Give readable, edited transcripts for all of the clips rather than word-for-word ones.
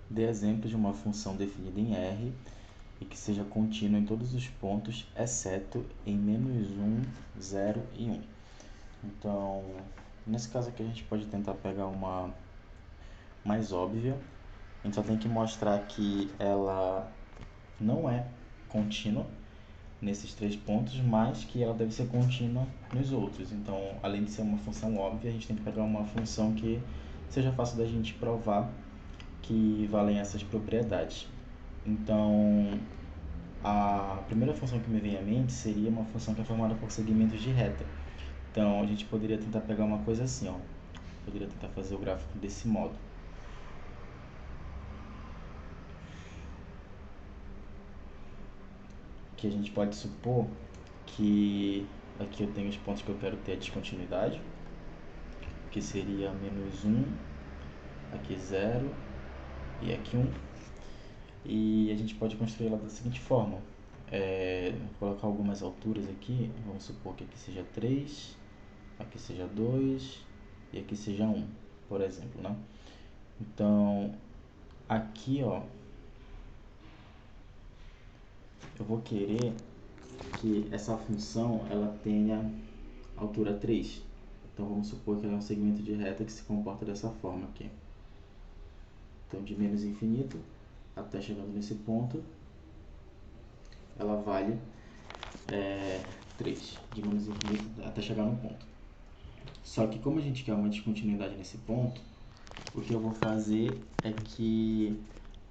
Dê exemplo de uma função definida em R e que seja contínua em todos os pontos, exceto em -1, 0 e 1. Então, nesse caso aqui a gente pode tentar pegar uma mais óbvia. A gente só tem que mostrar que ela não é contínua nesses 3 pontos, mas que ela deve ser contínua nos outros. Então, além de ser uma função óbvia, a gente tem que pegar uma função que seja fácil da gente provar que valem essas propriedades. Então, a primeira função que me vem à mente seria uma função que é formada por segmentos de reta. Então, a gente poderia tentar pegar uma coisa assim, ó. Poderia tentar fazer o gráfico desse modo. Que a gente pode supor que aqui eu tenho os pontos que eu quero ter a descontinuidade, que seria -1, aqui 0 e aqui 1. E a gente pode construir ela da seguinte forma. Vou colocar algumas alturas aqui, vamos supor que aqui seja 3, aqui seja 2 e aqui seja 1, por exemplo, né? Então, aqui, ó, eu vou querer que essa função ela tenha altura 3. Então, vamos supor que ela é um segmento de reta que se comporta dessa forma aqui. Então, de menos infinito até chegando nesse ponto, ela vale 3, de menos infinito até chegar no ponto. Só que como a gente quer uma descontinuidade nesse ponto, o que eu vou fazer é que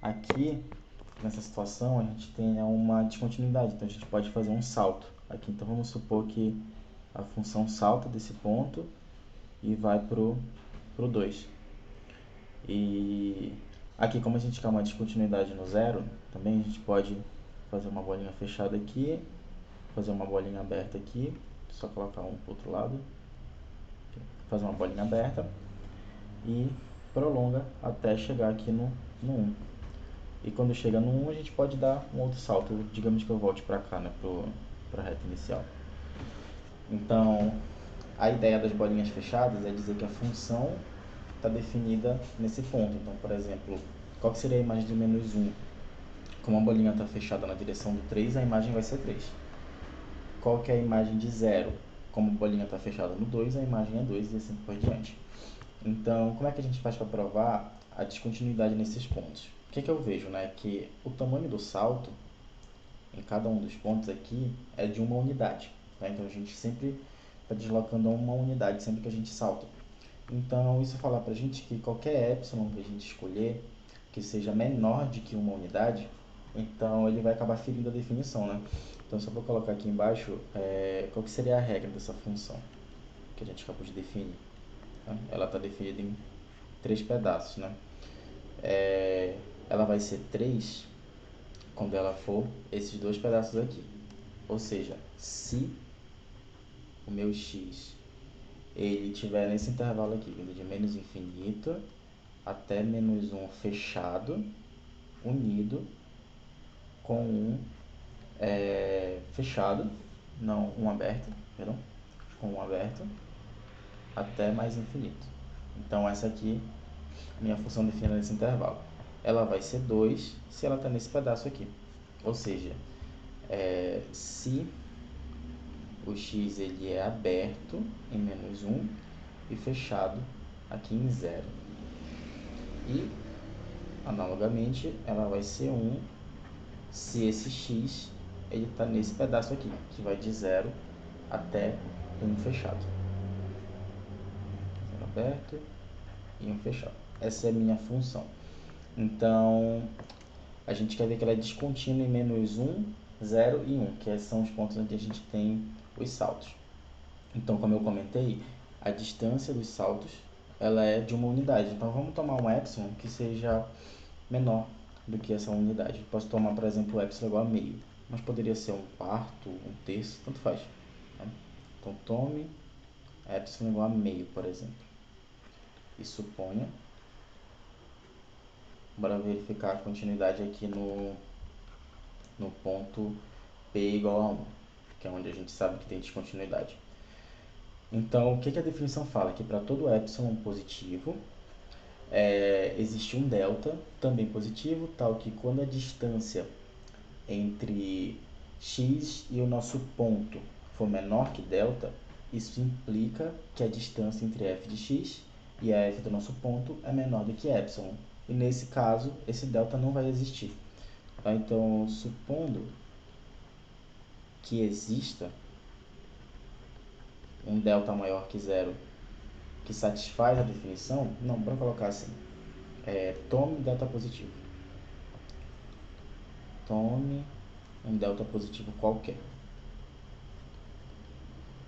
aqui, nessa situação, a gente tenha uma descontinuidade. Então, a gente pode fazer um salto aqui. Então, vamos supor que a função salta desse ponto e vai pro 2. E aqui, como a gente quer uma descontinuidade no zero, também a gente pode fazer uma bolinha fechada aqui, fazer uma bolinha aberta aqui, só colocar um pro outro lado, fazer uma bolinha aberta e prolonga até chegar aqui no 1. E quando chega no 1, a gente pode dar um outro salto, digamos que eu volte para cá, né, para a reta inicial. Então, a ideia das bolinhas fechadas é dizer que a função está definida nesse ponto. Então, por exemplo, qual que seria a imagem de -1? Como a bolinha está fechada na direção do 3, a imagem vai ser 3. Qual que é a imagem de 0? Como a bolinha está fechada no 2, a imagem é 2 e assim por diante. Então, como é que a gente faz para provar a descontinuidade nesses pontos? O que eu vejo, né, que o tamanho do salto em cada um dos pontos aqui é de uma unidade. Tá? Então, a gente sempre está deslocando uma unidade sempre que a gente salta. Então, isso fala para a gente que qualquer epsilon que a gente escolher, que seja menor de que uma unidade, então ele vai acabar ferindo a definição, né? Então, só vou colocar aqui embaixo qual que seria a regra dessa função que a gente acabou de definir. Tá? Ela está definida em 3 pedaços, né? Ela vai ser 3 quando ela for esses 2 pedaços aqui. Ou seja, se o meu x ele estiver nesse intervalo aqui, vindo de menos infinito até -1 fechado, unido com um fechado, não, um aberto, perdão, com um aberto até mais infinito. Então, essa aqui é a minha função definida nesse intervalo. Ela vai ser 2 se ela está nesse pedaço aqui. Ou seja, se o x ele é aberto em -1 e fechado aqui em 0. E, analogamente, ela vai ser 1 se esse x ele está nesse pedaço aqui, que vai de 0 até 1 fechado. 0 aberto e 1 fechado. Essa é a minha função. Então, a gente quer ver que ela é descontínua em -1, 0 e 1, que são os pontos onde a gente tem os saltos. Então, como eu comentei, a distância dos saltos ela é de uma unidade. Então, vamos tomar um epsilon que seja menor do que essa unidade. Posso tomar, por exemplo, epsilon igual a meio, mas poderia ser um quarto, um terço, tanto faz. Né? Então, tome epsilon igual a meio, por exemplo. E suponha, bora verificar a continuidade aqui no ponto P igual a 1, que é onde a gente sabe que tem descontinuidade. Então, o que a definição fala? Que para todo epsilon positivo, existe um delta, também positivo, tal que quando a distância entre x e o nosso ponto for menor que delta, isso implica que a distância entre f de x e a f do nosso ponto é menor do que epsilon. E nesse caso, esse delta não vai existir. Tá? Então, supondo que exista um delta maior que zero que satisfaz a definição, não, para colocar assim, tome delta positivo. Tome um delta positivo qualquer.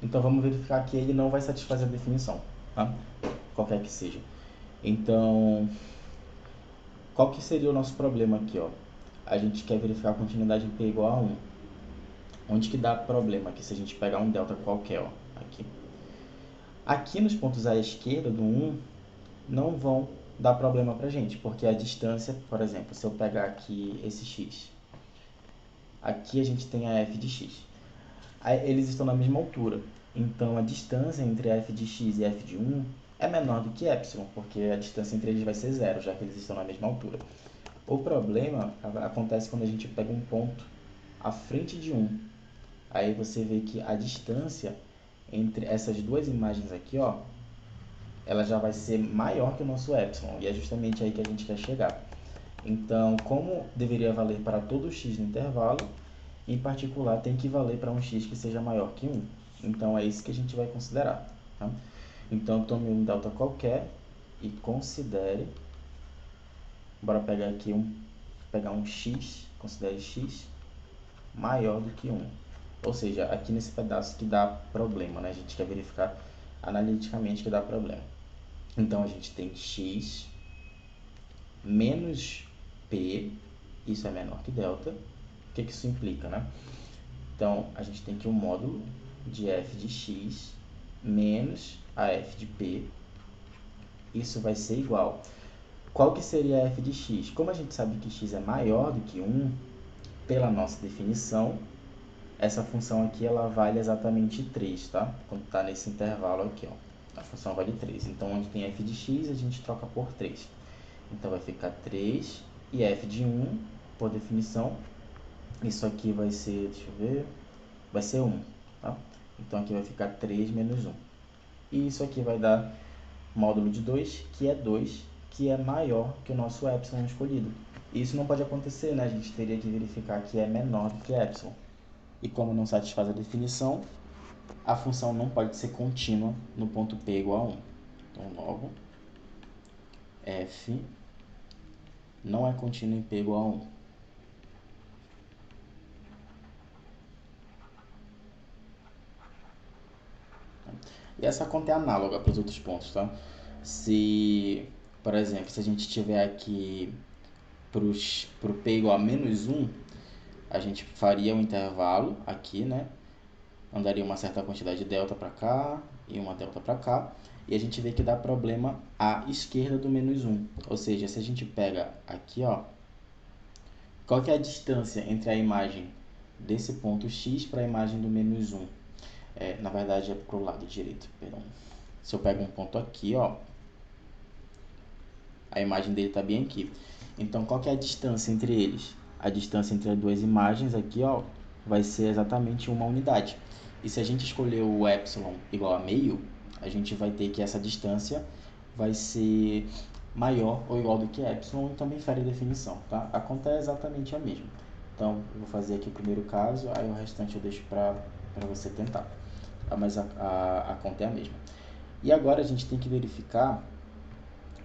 Então, vamos verificar que ele não vai satisfazer a definição, tá? Qualquer que seja. Então, qual que seria o nosso problema aqui, ó? A gente quer verificar a continuidade em P igual a 1. Onde que dá problema aqui se a gente pegar um delta qualquer, ó, aqui. Aqui nos pontos à esquerda do 1, não vão dar problema pra gente, porque a distância, por exemplo, se eu pegar aqui esse x, aqui a gente tem a f de x. Eles estão na mesma altura, então a distância entre a f de x e f de 1 é menor do que epsilon, porque a distância entre eles vai ser zero, já que eles estão na mesma altura. O problema acontece quando a gente pega um ponto à frente de 1. Aí você vê que a distância entre essas duas imagens aqui, ó, ela já vai ser maior que o nosso epsilon, e é justamente aí que a gente quer chegar. Então, como deveria valer para todo x no intervalo, em particular tem que valer para um x que seja maior que 1. Então, é isso que a gente vai considerar. Tá? Então, tome um delta qualquer e considere, bora pegar aqui pegar um x, considere x maior do que 1. Ou seja, aqui nesse pedaço que dá problema, né? A gente quer verificar analiticamente que dá problema. Então, a gente tem x menos p, isso é menor que delta. O que isso implica, né? Então, a gente tem aqui um módulo de f de x menos a f de p. Isso vai ser igual. Qual que seria a f de x? Como a gente sabe que x é maior do que 1, pela nossa definição, essa função aqui ela vale exatamente 3, tá? Quando está nesse intervalo aqui, ó, a função vale 3. Então, onde tem f de x, a gente troca por 3. Então, vai ficar 3 e f de 1, por definição, isso aqui vai ser, deixa eu ver, vai ser 1, tá? Então, aqui vai ficar 3 menos 1. E isso aqui vai dar módulo de 2, que é maior que o nosso epsilon escolhido. Isso não pode acontecer, né? A gente teria que verificar que é menor do que epsilon. E como não satisfaz a definição, a função não pode ser contínua no ponto P igual a 1. Então, logo, f não é contínuo em P igual a 1. E essa conta é análoga para os outros pontos, tá? Se, por exemplo, se a gente tiver aqui para o P igual a menos 1, a gente faria um intervalo aqui, né? Andaria uma certa quantidade de delta para cá e uma delta para cá. E a gente vê que dá problema à esquerda do menos 1. Ou seja, se a gente pega aqui, ó, qual que é a distância entre a imagem desse ponto x para a imagem do menos 1? Na verdade, é para o lado direito, perdão. Se eu pego um ponto aqui, ó, a imagem dele está bem aqui. Então, qual que é a distância entre eles? A distância entre as duas imagens aqui, ó, vai ser exatamente uma unidade. E se a gente escolher o epsilon igual a meio, a gente vai ter que essa distância vai ser maior ou igual do que epsilon, então também fere a definição, tá? A conta é exatamente a mesma. Então, eu vou fazer aqui o primeiro caso, aí o restante eu deixo para você tentar. Mas a conta é a mesma. E agora a gente tem que verificar,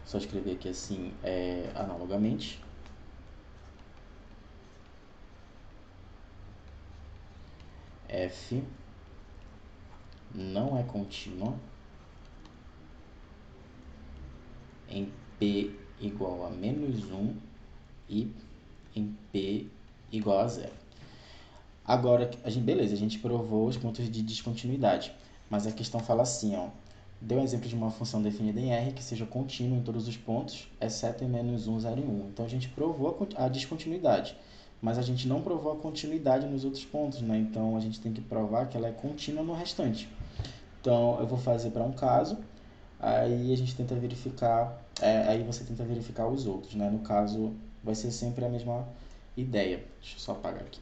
só escrever aqui assim, analogamente. F não é contínua em P igual a menos 1 e em P igual a 0. Agora, beleza, a gente provou os pontos de descontinuidade, mas a questão fala assim, ó, deu um exemplo de uma função definida em R que seja contínua em todos os pontos, exceto em menos 1, 0 e 1. Então, a gente provou a descontinuidade, mas a gente não provou a continuidade nos outros pontos, né? Então, a gente tem que provar que ela é contínua no restante. Então, eu vou fazer para um caso, aí a gente tenta verificar, aí você tenta verificar os outros, né? No caso, vai ser sempre a mesma ideia. Deixa eu só apagar aqui.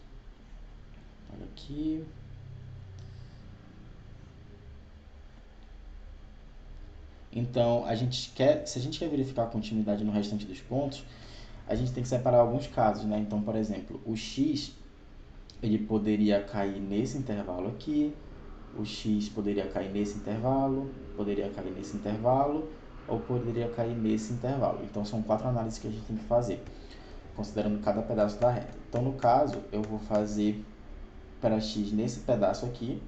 Apaga aqui. Então, se a gente quer verificar a continuidade no restante dos pontos, a gente tem que separar alguns casos, né? Então, por exemplo, o x, ele poderia cair nesse intervalo aqui, o x poderia cair nesse intervalo, poderia cair nesse intervalo, ou poderia cair nesse intervalo. Então, são 4 análises que a gente tem que fazer, considerando cada pedaço da reta. Então, no caso, eu vou fazer para x nesse pedaço aqui,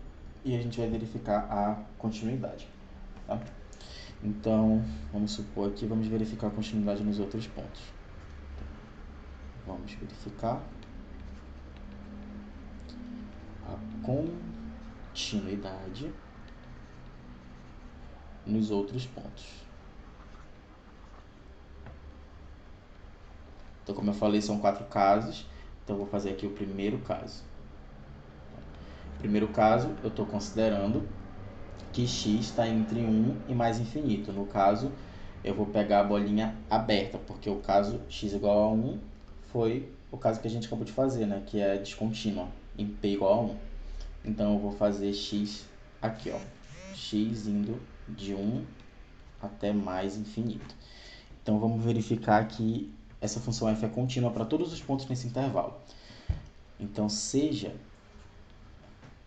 e a gente vai verificar a continuidade, tá? Então, vamos supor que vamos verificar a continuidade nos outros pontos. Vamos verificar a continuidade nos outros pontos. Então, como eu falei, são 4 casos. Então, eu vou fazer aqui o primeiro caso. No primeiro caso, eu estou considerando que x está entre 1 e mais infinito. No caso, eu vou pegar a bolinha aberta, porque o caso x igual a 1 foi o caso que a gente acabou de fazer, né? Que é descontínua, em p igual a 1. Então, eu vou fazer x aqui, ó. X indo de 1 até mais infinito. Então, vamos verificar que essa função f é contínua para todos os pontos nesse intervalo. Então, seja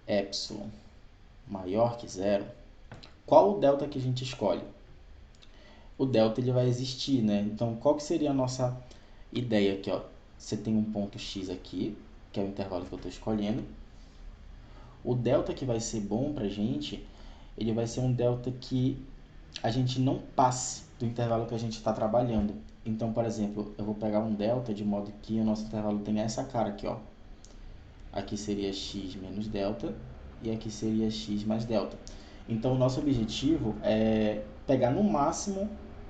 epsilon maior que zero, qual o delta que a gente escolhe? O delta ele vai existir, né? Então, qual que seria a nossa ideia aqui, ó? Você tem um ponto x aqui, que é o intervalo que eu estou escolhendo. O delta que vai ser bom para a gente, ele vai ser um delta que a gente não passe do intervalo que a gente está trabalhando. Então, por exemplo, eu vou pegar um delta de modo que o nosso intervalo tenha essa cara aqui, ó. Aqui seria x menos delta e aqui seria x mais delta. Então, o nosso objetivo é pegar no máximo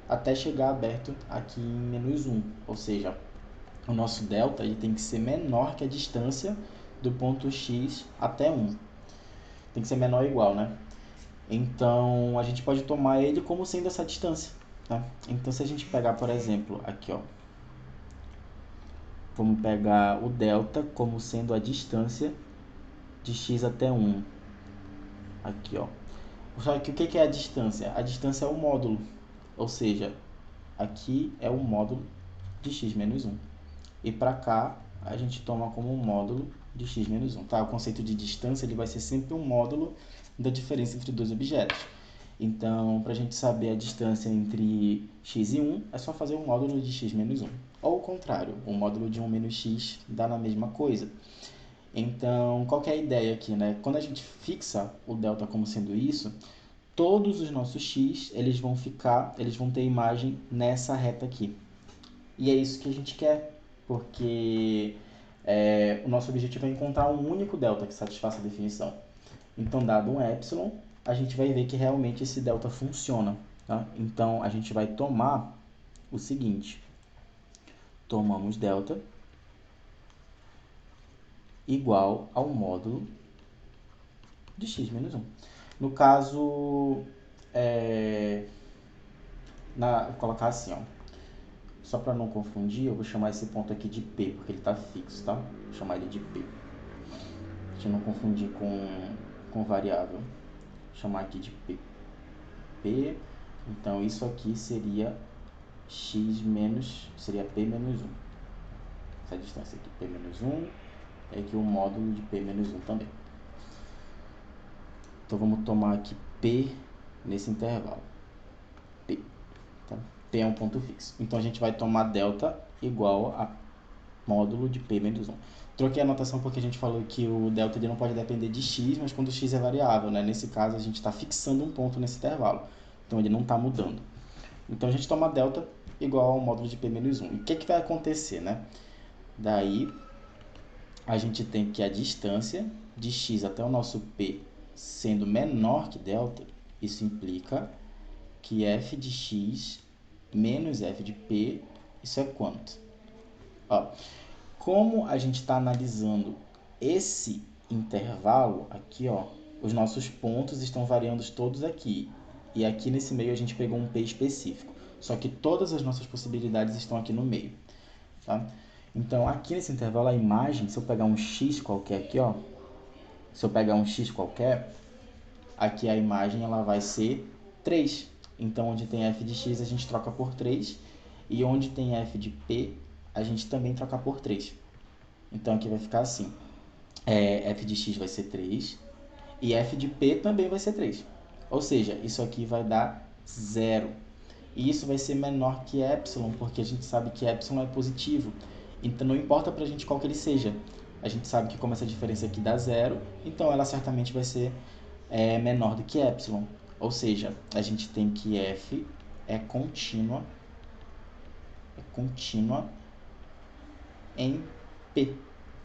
até chegar aberto aqui em menos 1. Ou seja, o nosso delta ele tem que ser menor que a distância do ponto x até 1. Tem que ser menor ou igual, né? Então, a gente pode tomar ele como sendo essa distância, tá? Então, se a gente pegar, por exemplo, aqui, ó. Vamos pegar o delta como sendo a distância de x até 1. Aqui, ó. Só que o que é a distância? A distância é o módulo. Ou seja, aqui é o módulo de x menos 1. E para cá, a gente toma como um módulo de x menos 1. Tá? O conceito de distância ele vai ser sempre um módulo da diferença entre dois objetos. Então, para a gente saber a distância entre x e 1, é só fazer um módulo de x menos 1. Ou o contrário, o módulo de 1 menos x dá na mesma coisa. Então, qual que é a ideia aqui, né? Quando a gente fixa o delta como sendo isso, todos os nossos x, eles vão ter imagem nessa reta aqui. E é isso que a gente quer, porque o nosso objetivo é encontrar um único delta que satisfaça a definição. Então, dado um epsilon, a gente vai ver que realmente esse delta funciona, tá? Então, a gente vai tomar o seguinte. Tomamos delta igual ao módulo de x menos 1. No caso, vou colocar assim, ó. Só para não confundir, eu vou chamar esse ponto aqui de P, porque ele está fixo, tá? Vou chamar ele de P. Deixa eu não confundir com variável. Vou chamar aqui de P. P, então isso aqui seria seria P menos 1. Essa distância aqui, P menos 1, e aqui o módulo de P menos 1 também. Então, vamos tomar aqui P nesse intervalo. P. Tá? P é um ponto fixo. Então, a gente vai tomar delta igual a módulo de P menos 1. Troquei a notação porque a gente falou que o delta ele não pode depender de x, mas quando x é variável, né? Nesse caso, a gente está fixando um ponto nesse intervalo. Então, ele não está mudando. Então, a gente toma delta igual ao módulo de P menos 1. E o que vai acontecer, né? Daí, a gente tem que a distância de x até o nosso P sendo menor que delta, isso implica que f de x menos f de p, isso é quanto? Ó, como a gente está analisando esse intervalo aqui, ó, os nossos pontos estão variando todos aqui. e aqui nesse meio a gente pegou um P específico. Só que todas as nossas possibilidades estão aqui no meio, tá? Então, aqui nesse intervalo, a imagem, se eu pegar um x qualquer aqui, ó, se eu pegar um x qualquer, aqui a imagem ela vai ser 3. Então, onde tem f de x, a gente troca por 3. E onde tem f de p, a gente também troca por 3. Então, aqui vai ficar assim. F de x vai ser 3. E f de p também vai ser 3. Ou seja, isso aqui vai dar 0. E isso vai ser menor que epsilon, porque a gente sabe que epsilon é positivo. Então, não importa para a gente qual que ele seja. A gente sabe que como essa diferença aqui dá 0, então ela certamente vai ser menor do que epsilon. Ou seja, a gente tem que f é contínua em P.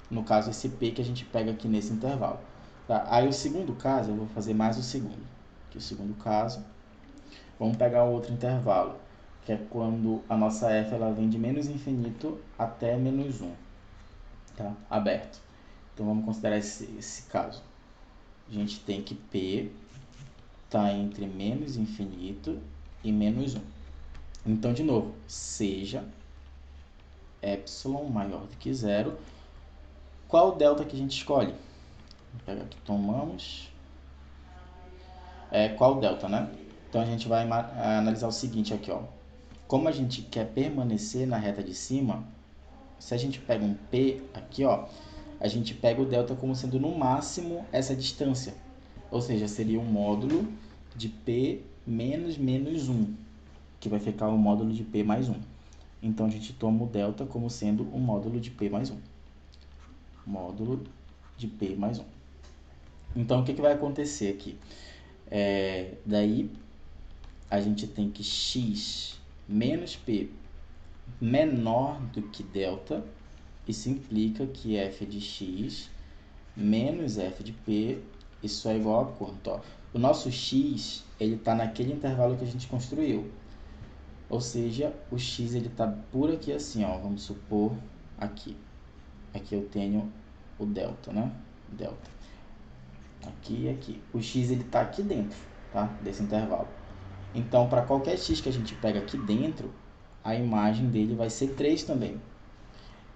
No caso, esse P que a gente pega aqui nesse intervalo. Tá? Aí o segundo caso, eu vou fazer mais o segundo. Aqui o segundo caso, vamos pegar o outro intervalo, que é quando a nossa f ela vem de menos infinito até menos 1. Tá? Aberto. Então vamos considerar esse caso. A gente tem que P está entre menos infinito e menos 1. Então, de novo, seja epsilon maior do que 0. Qual o delta que a gente escolhe? Vou pegar aqui, tomamos. Qual o delta, né? Então, a gente vai analisar o seguinte aqui, ó. Como a gente quer permanecer na reta de cima, se a gente pega um P aqui, ó, a gente pega o delta como sendo no máximo essa distância. Ou seja, seria um módulo de P menos menos 1, que vai ficar o módulo de P mais 1. Então, a gente toma o delta como sendo o módulo de P mais 1. Módulo de P mais 1. Então, o que vai acontecer aqui? Daí, a gente tem que x menos P menor do que delta. Isso implica que f de x menos f de p, isso é igual a quanto? Ó, o nosso x ele está naquele intervalo que a gente construiu. Ou seja, o x ele está por aqui assim, ó, vamos supor aqui. Aqui eu tenho o delta, né? Delta. Aqui e aqui. O x ele está aqui dentro, tá? Desse intervalo. Então, para qualquer x que a gente pega aqui dentro, a imagem dele vai ser 3 também.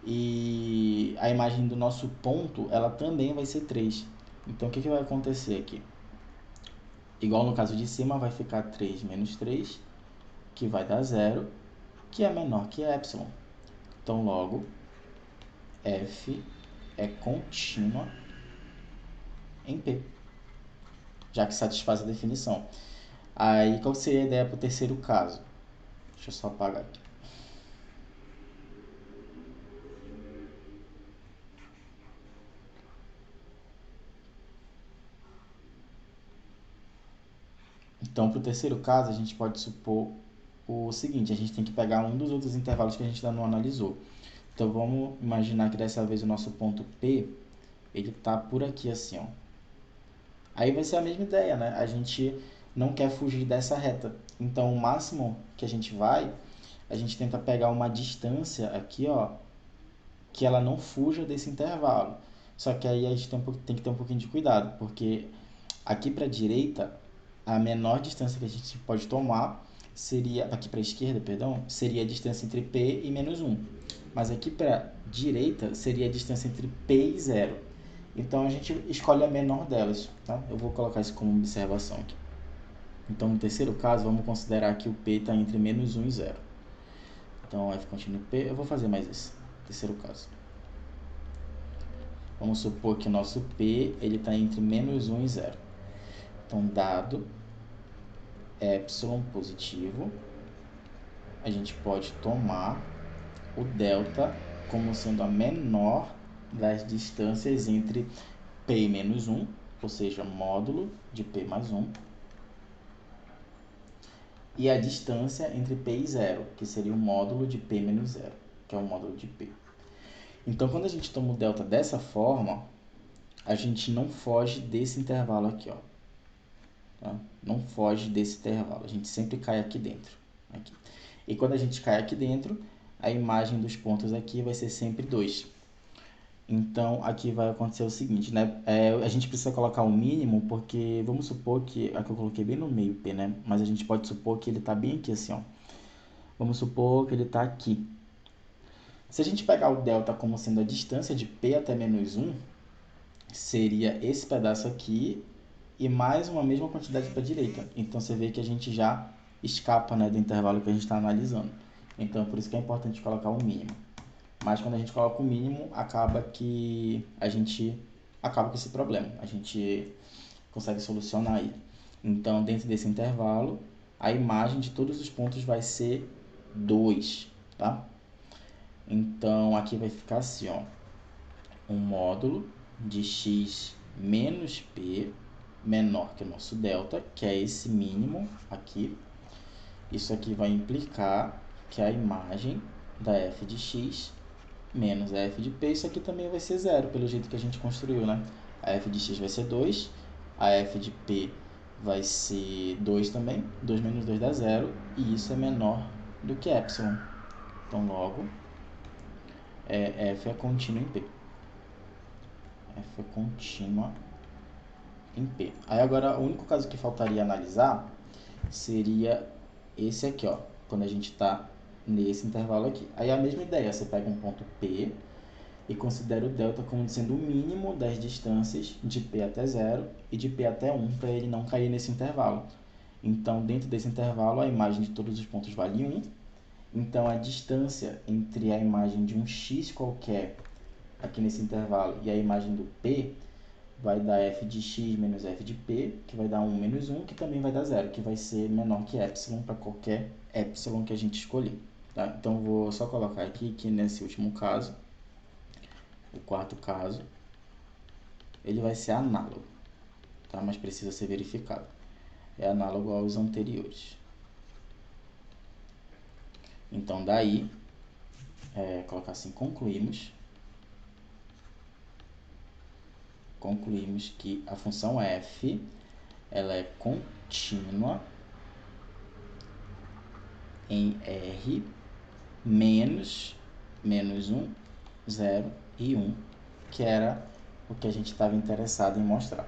E a imagem do nosso ponto, ela também vai ser 3. Então, o que vai acontecer aqui? Igual no caso de cima, vai ficar 3 menos 3, que vai dar 0, que é menor que epsilon. Então, logo, f é contínua em P, já que satisfaz a definição. Aí, qual seria a ideia para o terceiro caso? Deixa eu só apagar aqui. Então, para o terceiro caso, a gente pode supor o seguinte: a gente tem que pegar um dos outros intervalos que a gente ainda não analisou. Então, vamos imaginar que dessa vez o nosso ponto P, ele está por aqui assim, ó. Aí vai ser a mesma ideia, né? A gente não quer fugir dessa reta. Então, o máximo que a gente tenta pegar uma distância aqui, ó, que ela não fuja desse intervalo. Só que aí a gente tem que ter um pouquinho de cuidado, porque aqui para a direita, a menor distância que a gente pode tomar seria, aqui para a esquerda, perdão, seria a distância entre P e menos 1. Mas aqui para a direita seria a distância entre P e 0. Então, a gente escolhe a menor delas, tá? Eu vou colocar isso como observação aqui. Então, no terceiro caso, vamos considerar que o P está entre menos 1 e 0. Então, F continua P. Eu vou fazer mais esse, terceiro caso. Vamos supor que o nosso P está entre menos 1 e 0. Então, dado epsilon positivo, a gente pode tomar o delta como sendo a menor das distâncias entre P e menos 1, ou seja, módulo de P mais 1, e a distância entre P e 0, que seria o módulo de P menos 0, que é o módulo de P. Então, quando a gente toma o delta dessa forma, a gente não foge desse intervalo aqui, ó. Tá? Não foge desse intervalo, a gente sempre cai aqui dentro. Aqui. E quando a gente cai aqui dentro, a imagem dos pontos aqui vai ser sempre 2. Então, aqui vai acontecer o seguinte, né? A gente precisa colocar o mínimo, porque vamos supor que... Aqui eu coloquei bem no meio P, né? Mas a gente pode supor que ele está bem aqui, assim, ó. Vamos supor que ele está aqui. Se a gente pegar o delta como sendo a distância de P até menos 1, seria esse pedaço aqui e mais uma mesma quantidade para a direita. Então, você vê que a gente já escapa, né, do intervalo que a gente está analisando. Então, por isso que é importante colocar o mínimo. Mas quando a gente coloca o mínimo, acaba que a gente acaba com esse problema. A gente consegue solucionar ele. Então, dentro desse intervalo, a imagem de todos os pontos vai ser 2, tá? Então, aqui vai ficar assim, ó. Um módulo de x menos p menor que o nosso delta, que é esse mínimo aqui. Isso aqui vai implicar que a imagem da f de x menos a f de p, isso aqui também vai ser zero, pelo jeito que a gente construiu, né? A f de x vai ser 2, a f de p vai ser 2 também, 2 menos 2 dá zero, e isso é menor do que epsilon. Então, logo, f é contínua em p. F é contínua em p. Aí agora, o único caso que faltaria analisar seria esse aqui, ó, quando a gente está nesse intervalo aqui. Aí a mesma ideia, você pega um ponto P e considera o delta como sendo o mínimo das distâncias de P até 0 e de P até 1, para ele não cair nesse intervalo. Então, dentro desse intervalo, a imagem de todos os pontos vale 1. Então, a distância entre a imagem de um x qualquer aqui nesse intervalo e a imagem do P vai dar f de x menos f de p, que vai dar 1 menos 1, que também vai dar 0, que vai ser menor que epsilon para qualquer epsilon que a gente escolher. Tá? Então, vou só colocar aqui que nesse último caso, o quarto caso, ele vai ser análogo, tá? Mas precisa ser verificado. É análogo aos anteriores. Então, daí, colocar assim, concluímos que a função f ela é contínua em R menos 1, 0 e 1, que era o que a gente estava interessado em mostrar.